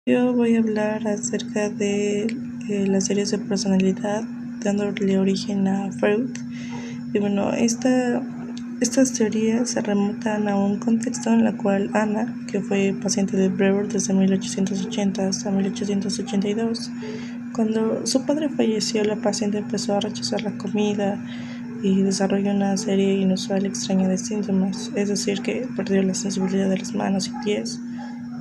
Yo voy a hablar acerca de las teorías de personalidad, dándole origen a Freud. Y bueno, estas teorías se remontan a un contexto en el cual Anna, que fue paciente de Breuer desde 1880 hasta 1882, cuando su padre falleció, la paciente empezó a rechazar la comida y desarrolló una serie inusual y extraña de síntomas, es decir, que perdió la sensibilidad de las manos y pies,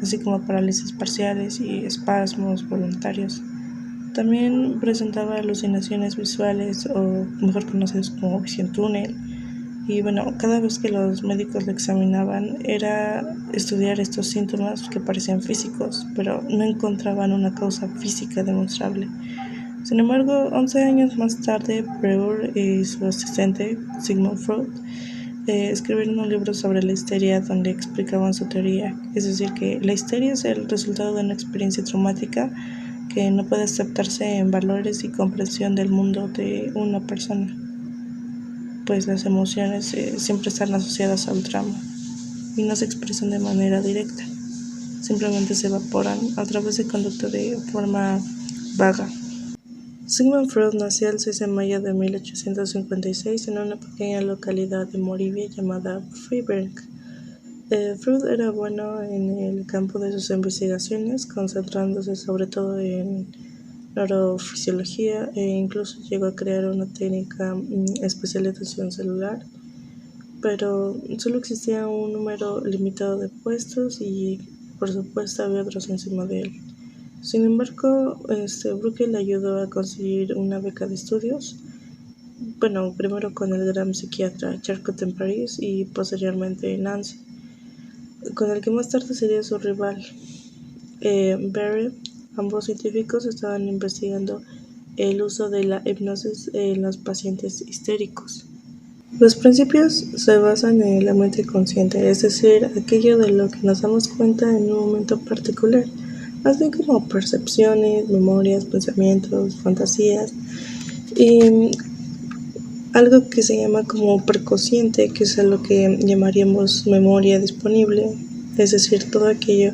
así como parálisis parciales y espasmos voluntarios. También presentaba alucinaciones visuales, o mejor conocidas como visión túnel. Y bueno, cada vez que los médicos lo examinaban era estudiar estos síntomas que parecían físicos, pero no encontraban una causa física demostrable. Sin embargo, 11 años más tarde, Breuer y su asistente, Sigmund Freud, escribieron un libro sobre la histeria donde explicaban su teoría, es decir, que la histeria es el resultado de una experiencia traumática que no puede aceptarse en valores y comprensión del mundo de una persona, pues las emociones siempre están asociadas al trauma y no se expresan de manera directa, simplemente se evaporan a través de conducta de forma vaga. Sigmund Freud nació el 6 de mayo de 1856 en una pequeña localidad de Moravia llamada Freiberg. Freud era bueno en el campo de sus investigaciones, concentrándose sobre todo en neurofisiología e incluso llegó a crear una técnica especial de atención celular, pero solo existía un número limitado de puestos y por supuesto había otros encima de él. Sin embargo, Brooke le ayudó a conseguir una beca de estudios, bueno, primero con el gran psiquiatra Charcot en París y posteriormente en Nancy, con el que más tarde sería su rival, Barry. Ambos científicos estaban investigando el uso de la hipnosis en los pacientes histéricos. Los principios se basan en la mente consciente, es decir, aquello de lo que nos damos cuenta en un momento particular, así como percepciones, memorias, pensamientos, fantasías y algo que se llama como preconsciente, que es a lo que llamaríamos memoria disponible, es decir, todo aquello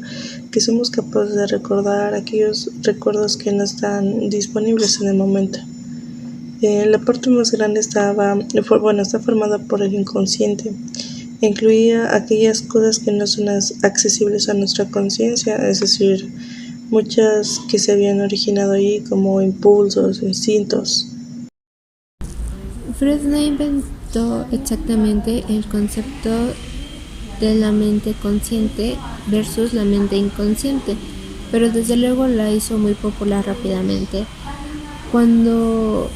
que somos capaces de recordar, aquellos recuerdos que no están disponibles en el momento. La parte más grande está formada por el inconsciente. Incluía aquellas cosas que no son accesibles a nuestra conciencia, es decir, muchas que se habían originado allí como impulsos, instintos. Freud no inventó exactamente el concepto de la mente consciente versus la mente inconsciente, pero desde luego la hizo muy popular rápidamente. Cuando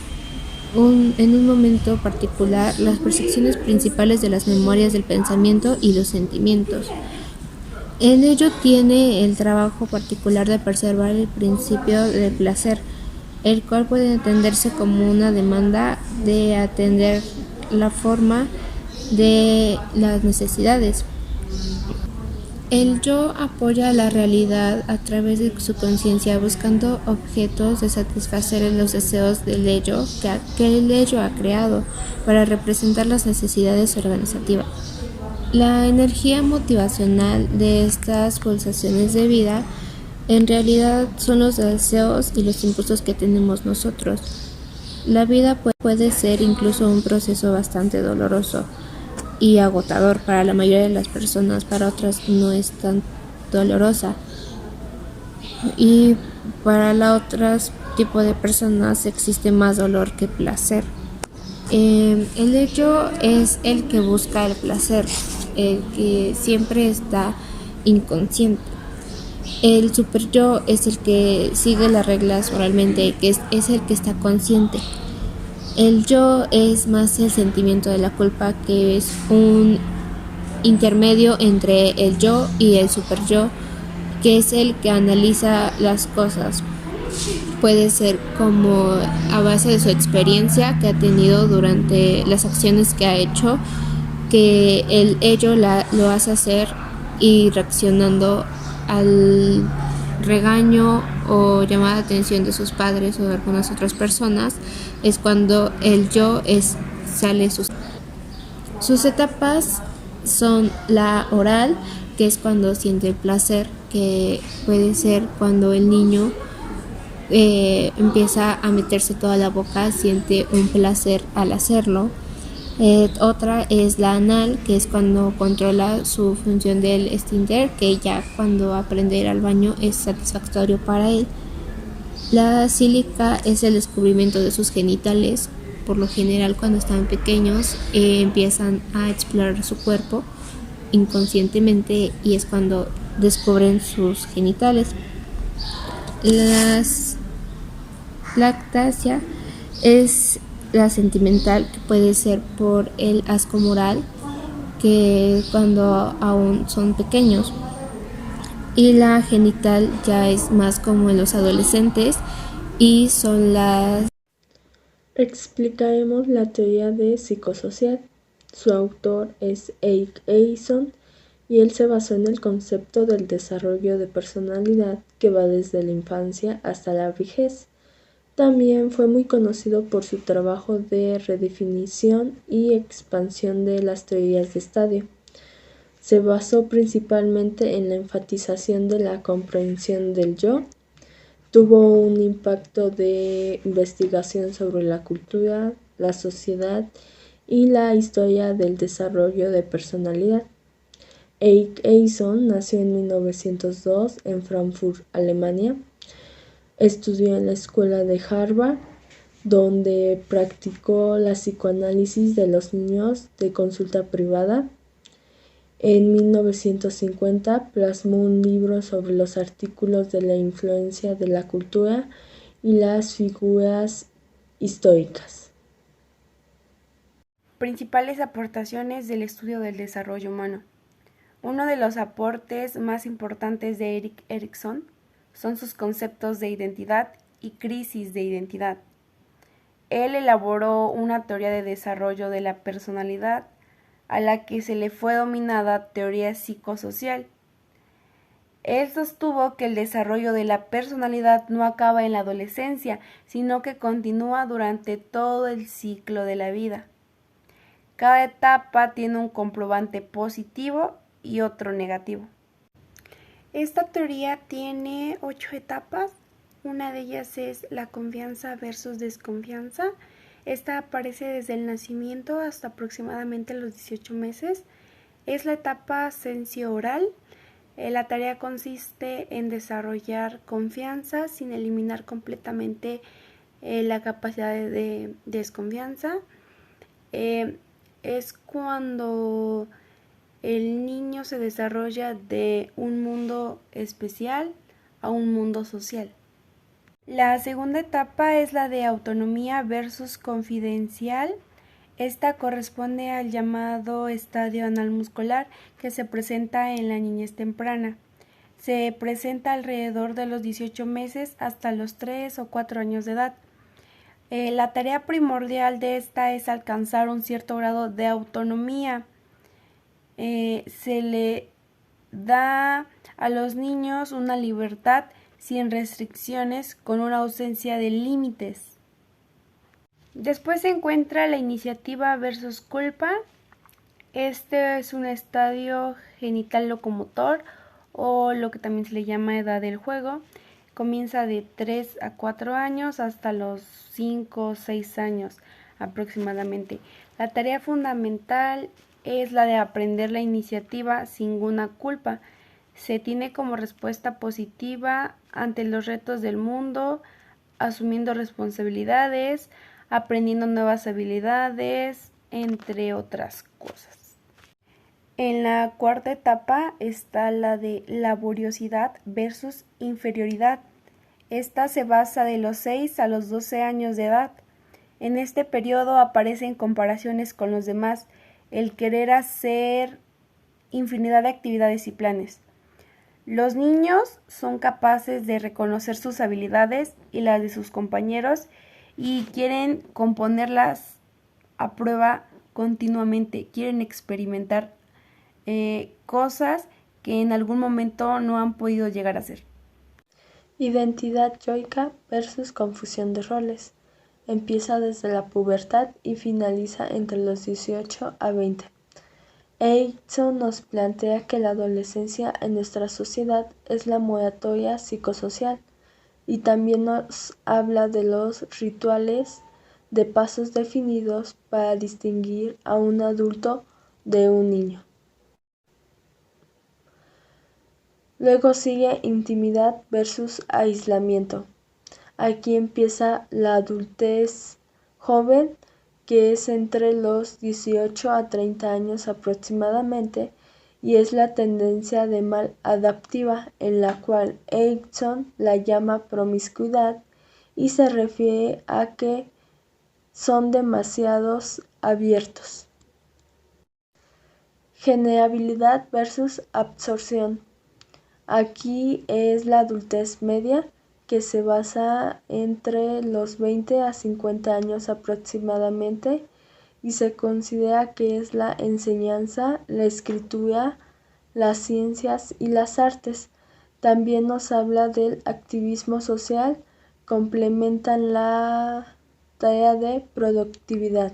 en un momento particular, las percepciones principales de las memorias del pensamiento y los sentimientos. En ello tiene el trabajo particular de preservar el principio del placer, el cual puede entenderse como una demanda de atender la forma de las necesidades. El yo apoya la realidad a través de su conciencia, buscando objetos de satisfacer los deseos del ello que el ello ha creado para representar las necesidades organizativas. La energía motivacional de estas pulsaciones de vida en realidad son los deseos y los impulsos que tenemos nosotros. La vida puede ser incluso un proceso bastante doloroso y agotador para la mayoría de las personas, para otras no es tan dolorosa. Y para la otras tipo de personas existe más dolor que placer. El hecho es el que busca el placer, el que siempre está inconsciente. El super yo es el que sigue las reglas oralmente, que es el que está consciente. El yo es más el sentimiento de la culpa, que es un intermedio entre el yo y el super yo, que es el que analiza las cosas. Puede ser como a base de su experiencia que ha tenido durante las acciones que ha hecho, que el ello lo hace hacer y reaccionando al regaño o llamada de atención de sus padres o de algunas otras personas, es cuando el yo sale sus etapas son la oral, que es cuando siente el placer, que puede ser cuando el niño empieza a meterse toda la boca, siente un placer al hacerlo. Otra es la anal, que es cuando controla su función del esfínter, que ya cuando aprende a ir al baño es satisfactorio para él. La sílica es el descubrimiento de sus genitales. Por lo general, cuando están pequeños empiezan a explorar su cuerpo inconscientemente y es cuando descubren sus genitales. Las lactancia es la sentimental, que puede ser por el asco moral, que cuando aún son pequeños. Y la genital ya es más como en los adolescentes y son las... Explicaremos la teoría de psicosocial. Su autor es Erik Erikson y él se basó en el concepto del desarrollo de personalidad que va desde la infancia hasta la vejez. También fue muy conocido por su trabajo de redefinición y expansión de las teorías de estadio. Se basó principalmente en la enfatización de la comprensión del yo. Tuvo un impacto de investigación sobre la cultura, la sociedad y la historia del desarrollo de personalidad. Erik Erikson nació en 1902 en Frankfurt, Alemania. Estudió en la escuela de Harvard, donde practicó la psicoanálisis de los niños de consulta privada. En 1950 plasmó un libro sobre los artículos de la influencia de la cultura y las figuras históricas. Principales aportaciones del estudio del desarrollo humano. Uno de los aportes más importantes de Erik Erikson son sus conceptos de identidad y crisis de identidad. Él elaboró una teoría de desarrollo de la personalidad a la que se le fue dominada teoría psicosocial. Él sostuvo que el desarrollo de la personalidad no acaba en la adolescencia, sino que continúa durante todo el ciclo de la vida. Cada etapa tiene un comprobante positivo y otro negativo. Esta teoría tiene 8 etapas. Una de ellas es la confianza versus desconfianza. Esta aparece desde el nacimiento hasta aproximadamente los 18 meses. Es la etapa sensio-oral. La tarea consiste en desarrollar confianza sin eliminar completamente la capacidad de desconfianza. Es cuando el niño se desarrolla de un mundo especial a un mundo social. La segunda etapa es la de autonomía versus confidencial. Esta corresponde al llamado estadio anal muscular que se presenta en la niñez temprana. Se presenta alrededor de los 18 meses hasta los 3 o 4 años de edad. La tarea primordial de esta es alcanzar un cierto grado de autonomía. Se le da a los niños una libertad sin restricciones, con una ausencia de límites. Después se encuentra la iniciativa versus culpa. Este es un estadio genital locomotor, o lo que también se le llama edad del juego. Comienza de 3 a 4 años hasta los 5 o 6 años aproximadamente. La tarea fundamental es la de aprender la iniciativa sin ninguna culpa. Se tiene como respuesta positiva ante los retos del mundo, asumiendo responsabilidades, aprendiendo nuevas habilidades, entre otras cosas. En la cuarta etapa está la de laboriosidad versus inferioridad. Esta se basa de los 6 a los 12 años de edad. En este periodo aparecen comparaciones con los demás, el querer hacer infinidad de actividades y planes. Los niños son capaces de reconocer sus habilidades y las de sus compañeros y quieren componerlas a prueba continuamente, quieren experimentar cosas que en algún momento no han podido llegar a ser. Identidad yoica versus confusión de roles. Empieza desde la pubertad y finaliza entre los 18 a 20. Erickson nos plantea que la adolescencia en nuestra sociedad es la moratoria psicosocial y también nos habla de los rituales de pasos definidos para distinguir a un adulto de un niño. Luego sigue intimidad versus aislamiento. Aquí empieza la adultez joven, que es entre los 18 a 30 años aproximadamente, y es la tendencia de mal adaptiva, en la cual Erickson la llama promiscuidad y se refiere a que son demasiados abiertos. Generabilidad versus absorción. Aquí es la adultez media, que se basa entre los 20 a 50 años aproximadamente y se considera que es la enseñanza, la escritura, las ciencias y las artes. También nos habla del activismo social, complementan la tarea de productividad.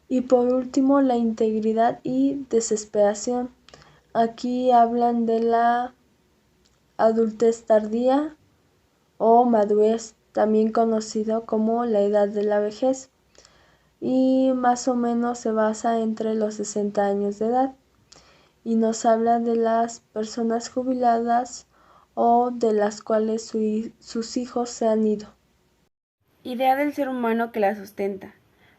Y por último, la integridad y desesperación. Aquí hablan de la adultez tardía o madurez, también conocido como la edad de la vejez, y más o menos se basa entre los 60 años de edad y nos habla de las personas jubiladas o de las cuales sus hijos se han ido. Idea del ser humano que la sustenta.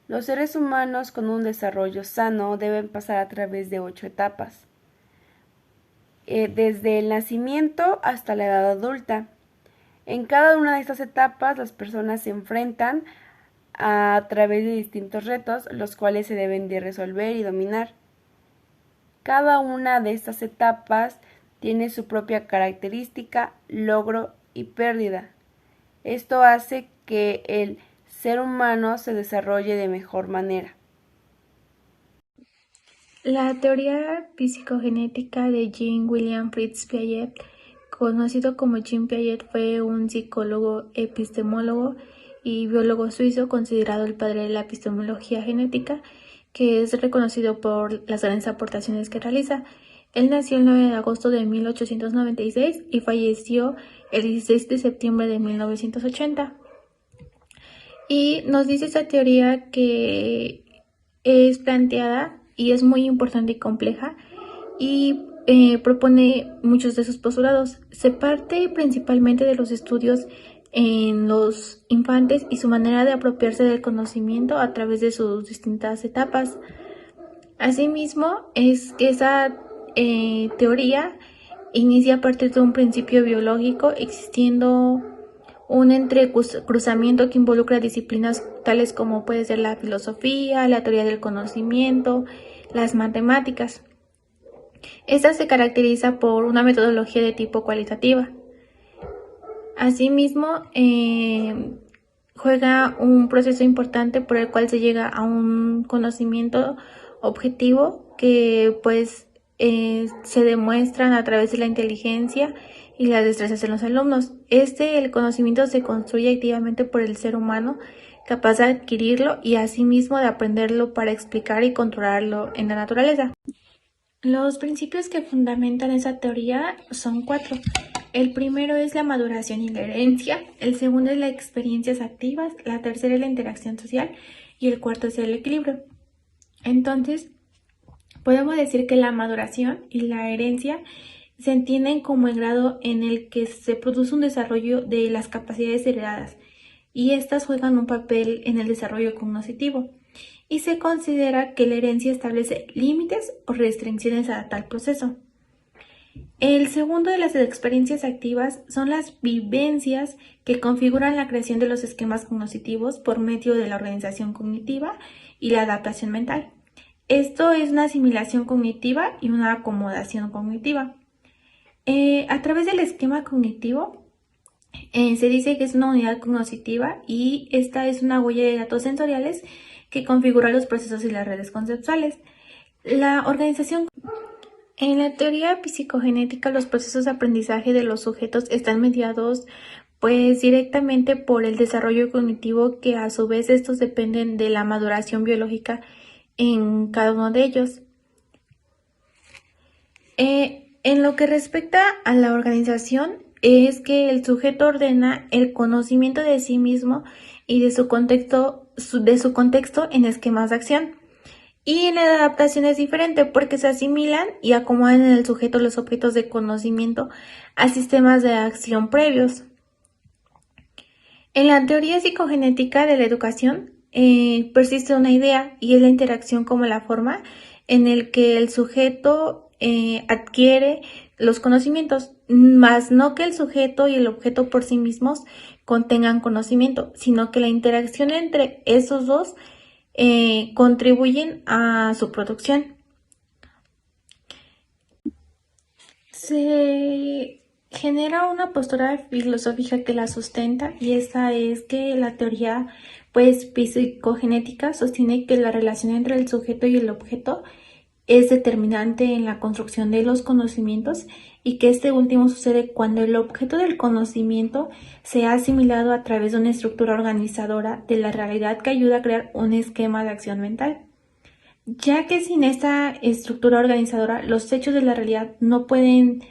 Los seres humanos con un desarrollo sano deben pasar a través de 8 etapas. Desde el nacimiento hasta la edad adulta. En cada una de estas etapas las personas se enfrentan a través de distintos retos, los cuales se deben de resolver y dominar. Cada una de estas etapas tiene su propia característica, logro y pérdida. Esto hace que el ser humano se desarrolle de mejor manera. La teoría psicogenética de Jean-William Fritz Piaget, conocido como Jean Piaget, fue un psicólogo, epistemólogo y biólogo suizo considerado el padre de la epistemología genética, que es reconocido por las grandes aportaciones que realiza. Él nació el 9 de agosto de 1896 y falleció el 16 de septiembre de 1980. Y nos dice esta teoría que es planteada y es muy importante y compleja y propone muchos de sus postulados. Se parte principalmente de los estudios en los infantes y su manera de apropiarse del conocimiento a través de sus distintas etapas. Asimismo, es que esa teoría inicia a partir de un principio biológico, existiendo un entrecruzamiento que involucra disciplinas tales como puede ser la filosofía, la teoría del conocimiento, las matemáticas. Esta se caracteriza por una metodología de tipo cualitativa. Asimismo, juega un proceso importante por el cual se llega a un conocimiento objetivo que se demuestran a través de la inteligencia y las destrezas en los alumnos. El conocimiento se construye activamente por el ser humano, capaz de adquirirlo y asimismo de aprenderlo para explicar y controlarlo en la naturaleza. Los principios que fundamentan esa teoría son 4. El primero es la maduración y la herencia, el segundo es las experiencias activas, la tercera es la interacción social y el cuarto es el equilibrio. Entonces, podemos decir que la maduración y la herencia se entienden como el grado en el que se produce un desarrollo de las capacidades heredadas y estas juegan un papel en el desarrollo cognitivo y se considera que la herencia establece límites o restricciones a tal proceso. El segundo de las experiencias activas son las vivencias que configuran la creación de los esquemas cognitivos por medio de la organización cognitiva y la adaptación mental. Esto es una asimilación cognitiva y una acomodación cognitiva. A través del esquema cognitivo se dice que es una unidad cognitiva y esta es una huella de datos sensoriales que configura los procesos y las redes conceptuales. La organización. En la teoría psicogenética, los procesos de aprendizaje de los sujetos están mediados directamente por el desarrollo cognitivo, que a su vez estos dependen de la maduración biológica en cada uno de ellos. En lo que respecta a la organización, es que el sujeto ordena el conocimiento de sí mismo y de su contexto en esquemas de acción. Y en la adaptación es diferente porque se asimilan y acomodan en el sujeto los objetos de conocimiento a sistemas de acción previos. En la teoría psicogenética de la educación persiste una idea y es la interacción como la forma en el que el sujeto adquiere los conocimientos, más no que el sujeto y el objeto por sí mismos contengan conocimiento, sino que la interacción entre esos dos contribuyen a su producción. Se genera una postura filosófica que la sustenta y esta es que la teoría psicogenética sostiene que la relación entre el sujeto y el objeto es determinante en la construcción de los conocimientos y que este último sucede cuando el objeto del conocimiento se ha asimilado a través de una estructura organizadora de la realidad que ayuda a crear un esquema de acción mental. Ya que sin esta estructura organizadora los hechos de la realidad no pueden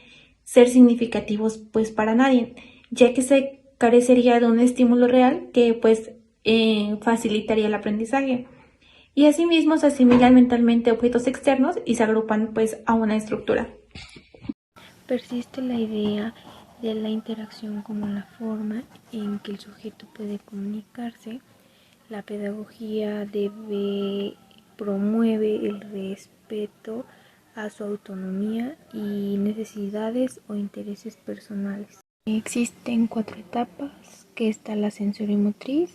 ser significativos para nadie, ya que se carecería de un estímulo real que facilitaría el aprendizaje. Y asimismo se asimilan mentalmente objetos externos y se agrupan a una estructura. Persiste la idea de la interacción como la forma en que el sujeto puede comunicarse. La pedagogía promueve el respeto a su autonomía y necesidades o intereses personales. Existen 4 etapas, que está la sensorimotriz.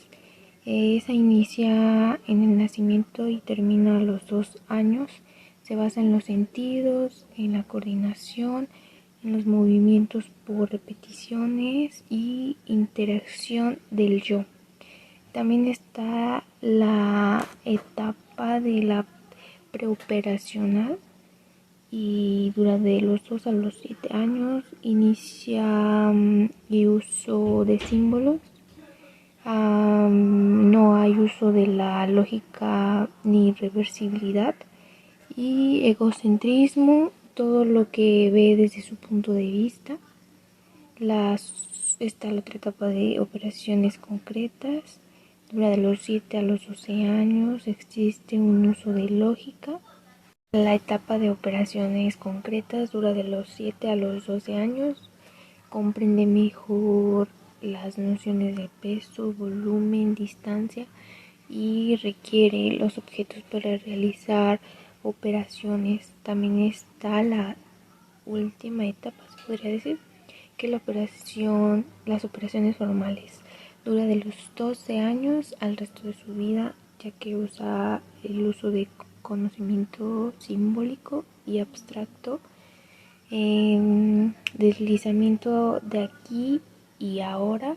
Esa inicia en el nacimiento y termina a los 2 años. Se basa en los sentidos, en la coordinación, en los movimientos por repeticiones y interacción del yo. También está la etapa de la preoperacional y dura de los 2 a los 7 años. Inicia y uso de símbolos. No hay uso de la lógica ni reversibilidad y egocentrismo, todo lo que ve desde su punto de vista. Está la otra etapa de operaciones concretas, dura de los 7 a los 12 años, existe un uso de lógica. La etapa de operaciones concretas dura de los 7 a los 12 años, comprende mejor las nociones de peso, volumen, distancia y requiere los objetos para realizar operaciones. También está la última etapa, se podría decir, que las operaciones formales. Dura de los 12 años al resto de su vida, ya que usa el uso de conocimiento simbólico y abstracto, deslizamiento de aquí y ahora,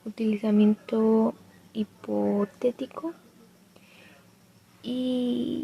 utilizamiento hipotético y